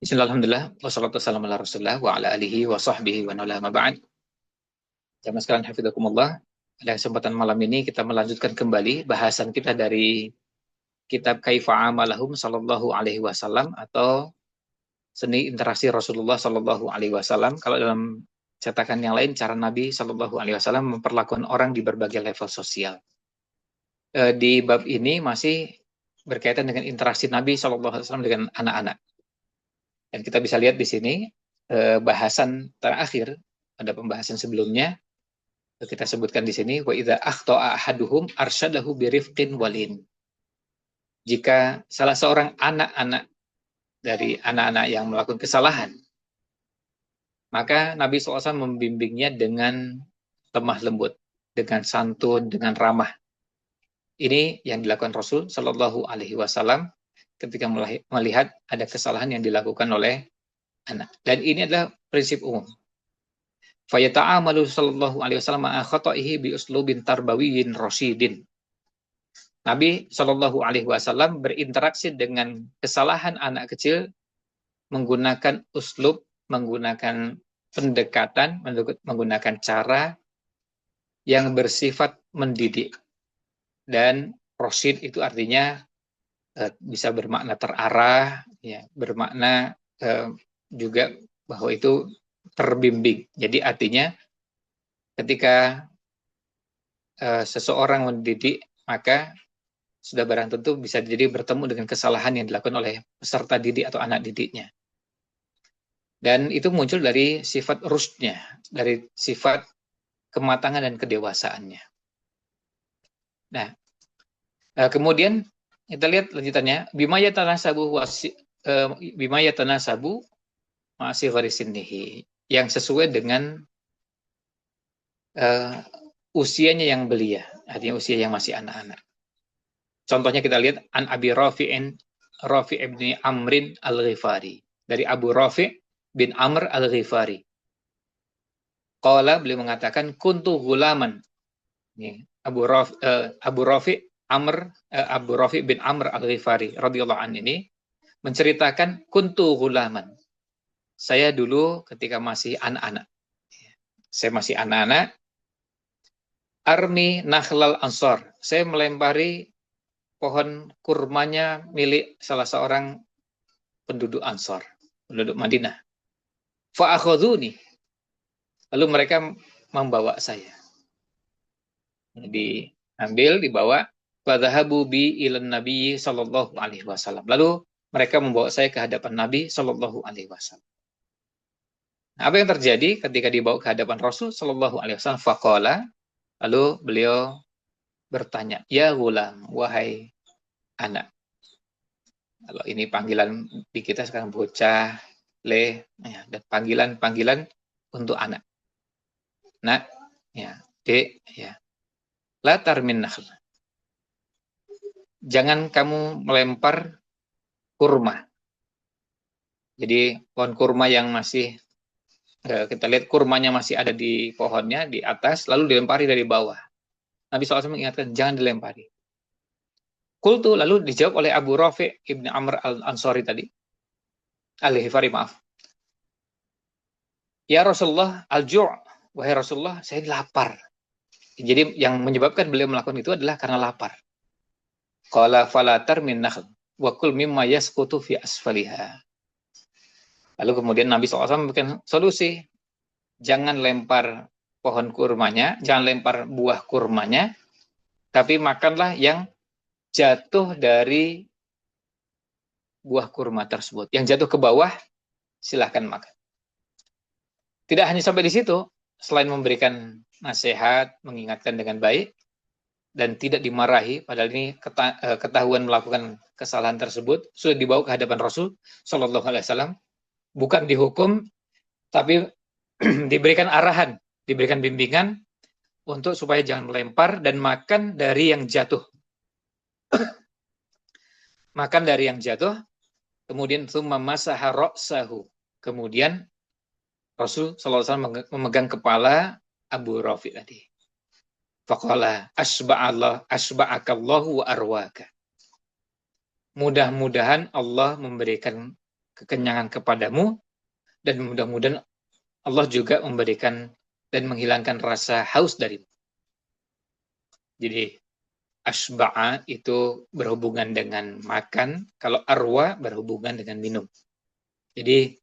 Bismillahirrahmanirrahim. Wassalatu wassalamu ala Rasulillah wa ala alihi wa sahbihi wa nala ma ba'd. Jamaah sekalian hafizakumullah. Pada kesempatan malam ini kita melanjutkan kembali bahasan kita dari kitab Kaifa Amalahum sallallahu alaihi wasallam atau seni interaksi Rasulullah sallallahu alaihi wasallam. Kalau dalam cetakan yang lain, cara Nabi sallallahu alaihi wasallam memperlakukan orang di berbagai level sosial. Di bab ini masih berkaitan dengan interaksi Nabi sallallahu alaihi wasallam dengan anak-anak. Dan kita bisa lihat di sini bahasan terakhir pada pembahasan sebelumnya kita sebutkan di sini wa idza akhta'a ahaduhum arsyadahu birifqin walin. Jika salah seorang anak-anak dari anak-anak yang melakukan kesalahan, maka Nabi SAW membimbingnya dengan lemah lembut, dengan santun, dengan ramah. Ini yang dilakukan Rasul Shallallahu Alaihi Wasallam ketika melihat ada kesalahan yang dilakukan oleh anak. Dan ini adalah prinsip umum. Fayata'amalu sallallahu alaihi wasallam ma'a khata'ihi bi uslubin tarbawiyyin rasyidin. Nabi sallallahu alaihi wasallam berinteraksi dengan kesalahan anak kecil menggunakan uslub, menggunakan pendekatan, menggunakan cara yang bersifat mendidik. Dan rasyid itu artinya bisa bermakna terarah, ya, bermakna juga bahwa itu terbimbing. Jadi artinya ketika seseorang mendidik, maka sudah barang tentu bisa jadi bertemu dengan kesalahan yang dilakukan oleh peserta didik atau anak didiknya. Dan itu muncul dari sifat rushdnya, dari sifat kematangan dan kedewasaannya. Nah, kemudian kita lihat lanjutannya, bima yatanasabu masih varisinnihi, yang sesuai dengan usianya yang belia, artinya usia yang masih anak-anak. Contohnya kita lihat an Abi Rafi' bin Amrin al-Ghifari, dari Abu Rafi' bin Amr al-Ghifari. Qala, beliau mengatakan kuntu gulaman. Abu Rafi' bin Amr al-Ghifari radhiyallahu anhu ini menceritakan kuntu gulaman. Saya dulu ketika masih anak-anak. Saya masih anak-anak. Armi nakhlal ansor. Saya melempari pohon kurmanya milik salah seorang penduduk Ansor, penduduk Madinah. Fa'akhudhuni. Lalu mereka membawa saya. Diambil, dibawa. Fadhahabu bi ilan Nabi sallallahu alaihi wasallam. Lalu mereka membawa saya ke hadapan Nabi sallallahu alaihi wasallam. Nah, apa yang terjadi ketika dibawa ke hadapan Rasul sallallahu alaihi wasallam? Faqala, lalu beliau bertanya, ya gulam, wahai anak. Kalau ini panggilan di kita sekarang bocah, le, ya, dan panggilan untuk anak. Nak, ya, dek, ya. La tarmin nakhl. Jangan kamu melempar kurma. Jadi pohon kurma yang masih, kita lihat kurmanya masih ada di pohonnya, di atas, lalu dilempari dari bawah. Nabi SAW mengingatkan, jangan dilempari. Qultu, lalu dijawab oleh Abu Rafi' ibn Amr al-Ansari tadi. Al-Ghifari, maaf. Ya Rasulullah, al-ju'. Wahai Rasulullah, saya lapar. Jadi yang menyebabkan beliau melakukan itu adalah karena lapar. Qala falatar min nakhl wa kul mimma yasqutu fi asfaliha. Lalu kemudian Nabi SAW memberikan solusi. Jangan lempar pohon kurmanya, jangan lempar buah kurmanya, tapi makanlah yang jatuh dari buah kurma tersebut. Yang jatuh ke bawah, silahkan makan. Tidak hanya sampai di situ, selain memberikan nasihat, mengingatkan dengan baik, dan tidak dimarahi, padahal ini ketahuan melakukan kesalahan tersebut, sudah dibawa ke hadapan Rasul Shallallahu Alaihi Wasallam, bukan dihukum, tapi diberikan arahan, diberikan bimbingan untuk supaya jangan melempar dan makan dari yang jatuh. Makan dari yang jatuh, kemudian tsumma masaha ra'sahu. Kemudian Rasul sallallahu alaihi wasallam memegang kepala Abu Rafi' tadi. Faqala asba'akallahu wa arwaka. Mudah-mudahan Allah memberikan kekenyangan kepadamu, dan mudah-mudahan Allah juga memberikan dan menghilangkan rasa haus darimu. Jadi asba'a itu berhubungan dengan makan, kalau arwa berhubungan dengan minum. Jadi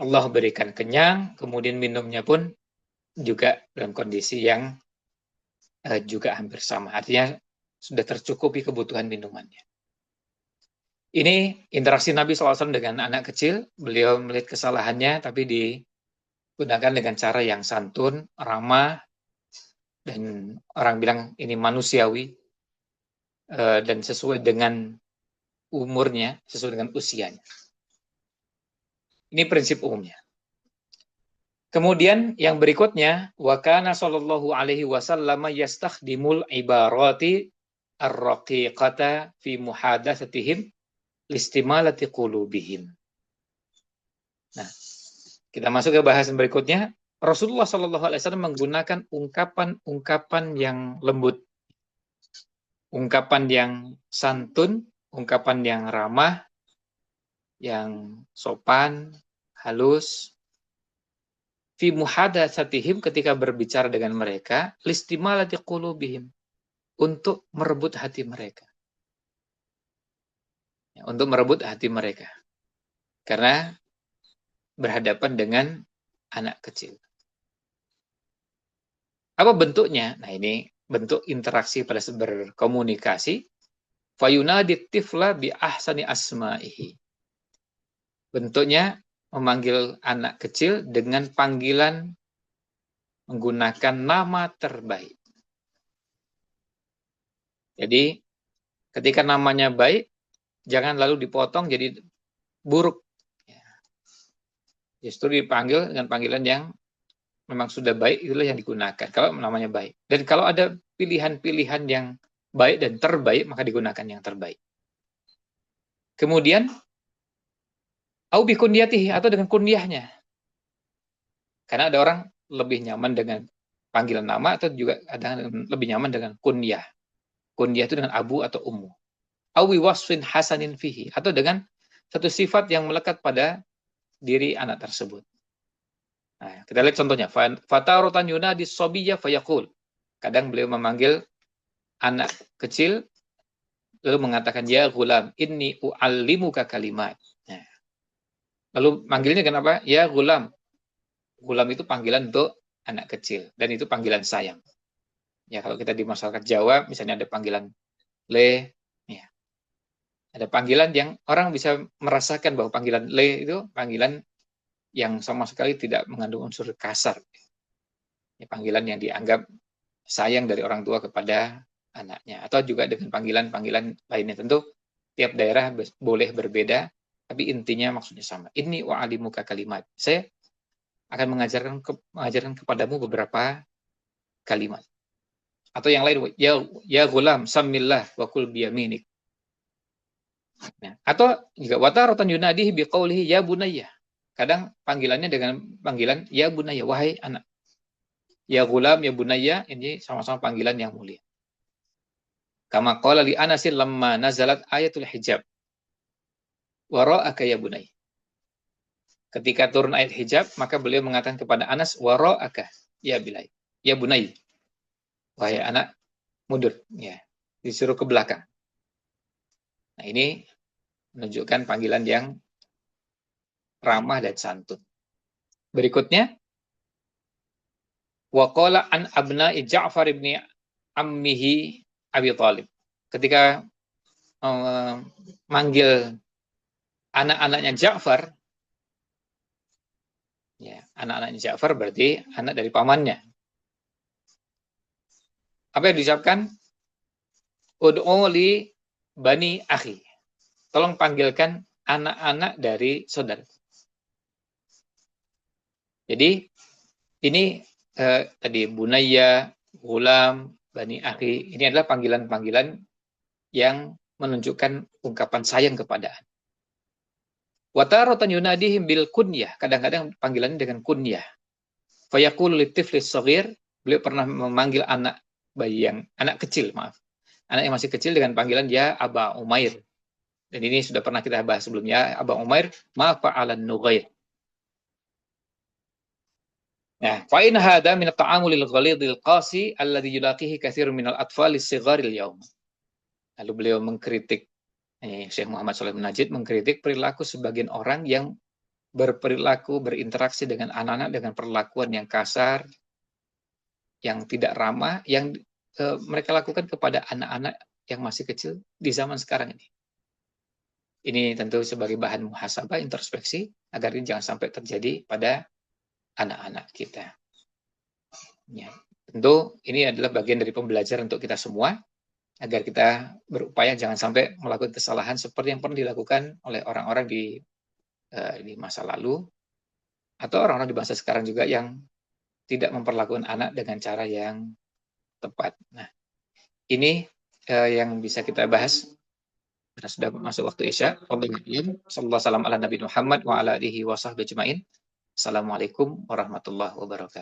Allah berikan kenyang, kemudian minumnya pun juga dalam kondisi yang juga hampir sama. Artinya sudah tercukupi kebutuhan minumannya. Ini interaksi Nabi SAW dengan anak kecil. Beliau melihat kesalahannya, tapi digunakan dengan cara yang santun, ramah, dan orang bilang ini manusiawi, dan sesuai dengan umurnya, sesuai dengan usianya. Ini prinsip umumnya. Kemudian yang berikutnya, wa kana sallallahu alaihi wasallam yastakhdimul ibarati ar-raqiqata fi muhadatsatihim listimalati qulubihim. Nah, kita masuk ke bahasan berikutnya. Rasulullah sallallahu alaihi wasallam menggunakan ungkapan-ungkapan yang lembut, ungkapan yang santun, ungkapan yang ramah, yang sopan, halus, fi muhadatsatihim, ketika berbicara dengan mereka, listimalati qulubihim, untuk merebut hati mereka. Ya, untuk merebut hati mereka. Karena berhadapan dengan anak kecil. Apa bentuknya? Nah, ini bentuk interaksi pada berkomunikasi. Fayunadit tifla bi ahsani asma'ihi. Bentuknya memanggil anak kecil dengan panggilan menggunakan nama terbaik. Jadi ketika namanya baik, jangan lalu dipotong jadi buruk. Justru dipanggil dengan panggilan yang memang sudah baik, itulah yang digunakan kalau namanya baik. Dan kalau ada pilihan-pilihan yang baik dan terbaik, maka digunakan yang terbaik. Kemudian au bi kunyatihi, atau dengan kunyahnya. Karena ada orang lebih nyaman dengan panggilan nama, atau juga ada lebih nyaman dengan kunyah. Kunyah itu dengan abu atau ummu. Au bi wasfin hasanin fihi, atau dengan satu sifat yang melekat pada diri anak tersebut. Nah, kita lihat contohnya. Fatarotan yunadi sobiyya fayaqul. Kadang beliau memanggil anak kecil lalu mengatakan, ya gulam, inni u'allimuka kalimat. Nah, lalu manggilnya kenapa? Ya gulam. Gulam itu panggilan untuk anak kecil, dan itu panggilan sayang. Ya, kalau kita di masyarakat Jawa misalnya ada panggilan le, ya. Ada panggilan yang orang bisa merasakan bahwa panggilan le itu panggilan yang sama sekali tidak mengandung unsur kasar. Ya, panggilan yang dianggap sayang dari orang tua kepada anaknya. Atau juga dengan panggilan-panggilan lainnya. Tentu tiap daerah boleh berbeda, tapi intinya maksudnya sama. Inni wa'alimuka kalimat. Saya akan mengajarkan kepadamu beberapa kalimat. Atau yang lain, ya gulam, samillah wa kul biyaminik. Nah, atau juga wataratan yunadihi biqaulihi ya bunayya. Kadang panggilannya dengan panggilan ya bunayya, wahai anak. Ya gulam, ya bunayya, ini sama-sama panggilan yang mulia. Kama qala li Anasin lamma nazalat ayatul hijab. Wara'aka ya bunayya. Ketika turun ayat hijab, maka beliau mengatakan kepada Anas, wara'aka ya bilay, ya bunayya. Wahai anak, mundur, ya. Disuruh ke belakang. Nah, ini menunjukkan panggilan yang ramah dan santun. Berikutnya, wa qala an abna'i Ja'far ibn ammihi Abi Thalib. Ketika manggil anak-anaknya Ja'far, ya, anak-anaknya Ja'far berarti anak dari pamannya. Apa yang diucapkan? Ud'u li bani akhi. Tolong panggilkan anak-anak dari saudara. Jadi ini tadi bunayya, gulam, bani akhi, ini adalah panggilan-panggilan yang menunjukkan ungkapan sayang kepada anak. Wa taratan yunadihim bil kunyah, kadang-kadang panggilannya dengan kunyah. Fa yaqulu litiflis shaghir, beliau pernah memanggil anak bayi yang anak kecil, maaf. Anak yang masih kecil dengan panggilan ya Aba Umair. Dan ini sudah pernah kita bahas sebelumnya, Aba Umair, ma fa'alan nughair. Nah, fa in hada min at-ta'amulil ghalidil qasi alladhi yulaqihi katsirun minal atfalis sigharil yaum. Lalu beliau mengkritik, Syekh Muhammad Shalih Najid mengkritik perilaku sebagian orang yang berperilaku, berinteraksi dengan anak-anak dengan perlakuan yang kasar, yang tidak ramah, yang mereka lakukan kepada anak-anak yang masih kecil di zaman sekarang ini. Ini tentu sebagai bahan muhasabah, introspeksi, agar ini jangan sampai terjadi pada anak-anak kita. Ya, tentu ini adalah bagian dari pembelajaran untuk kita semua, agar kita berupaya jangan sampai melakukan kesalahan seperti yang pernah dilakukan oleh orang-orang di masa lalu, atau orang-orang di masa sekarang juga yang tidak memperlakukan anak dengan cara yang tepat. Nah, ini yang bisa kita bahas karena sudah masuk waktu Isya. Sallallahu alaihi wasallam ala Nabi Muhammad wa ala alihi wa sahbihi ajmain. Assalamualaikum warahmatullahi wabarakatuh.